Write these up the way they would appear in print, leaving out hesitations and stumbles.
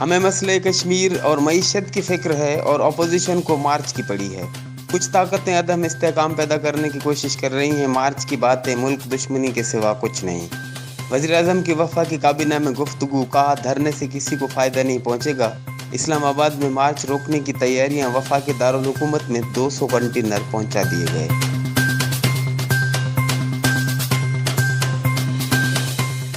ہمیں مسئلہ کشمیر اور معیشت کی فکر ہے اور اپوزیشن کو مارچ کی پڑی ہے۔ کچھ طاقتیں عدم استحکام پیدا کرنے کی کوشش کر رہی ہیں۔ مارچ کی باتیں ملک دشمنی کے سوا کچھ نہیں۔ وزیر اعظم کی وفاقی کابینہ میں گفتگو، کہا دھرنے سے کسی کو فائدہ نہیں پہنچے گا۔ اسلام آباد میں مارچ روکنے کی تیاریاں، وفاقی دارالحکومت میں 200 کنٹینر پہنچا دیے گئے۔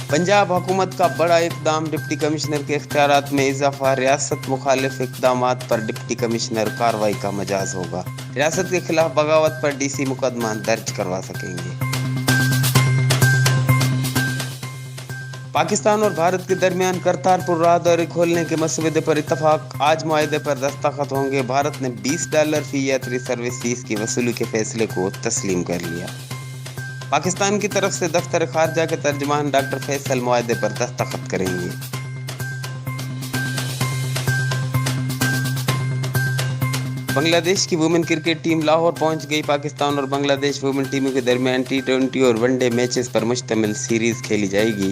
پنجاب حکومت کا بڑا اقدام، ڈپٹی کمشنر کے اختیارات میں اضافہ، ریاست مخالف اقدامات پر ڈپٹی کمشنر کارروائی کا مجاز ہوگا۔ ریاست کے خلاف بغاوت پر ڈی سی مقدمہ درج کروا سکیں گے۔ پاکستان اور بھارت کے درمیان کرتارپور راہداری کھولنے کے مسودے پر اتفاق، آج معاہدے پر دستخط ہوں گے۔ بھارت نے $20 فی یاتری سروس فیس کی وصولی کے فیصلے کو تسلیم کر لیا۔ پاکستان کی طرف سے دفتر خارجہ کے ترجمان ڈاکٹر فیصل معاہدے پر دستخط کریں گے۔ بنگلہ دیش کی وومن کرکٹ ٹیم لاہور پہنچ گئی۔ پاکستان اور بنگلہ دیش وومن ٹیموں کے درمیان T20 اور ون ڈے میچز پر مشتمل سیریز کھیلی جائے گی۔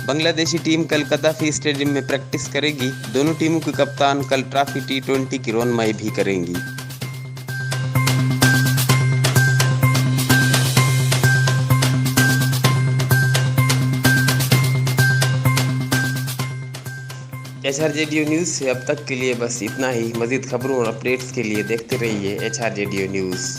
بنگلہ دیشی ٹیم کل قذافی اسٹیڈیم میں پریکٹس کرے گی۔ دونوں ٹیموں کے کپتان کل ٹرافی T20 کی رونمائی بھی کریں گی۔ HRJDO نیوز سے اب تک کے لیے بس اتنا ہی۔ مزید خبروں اور اپڈیٹس کے لیے دیکھتے رہیے HRJDO نیوز۔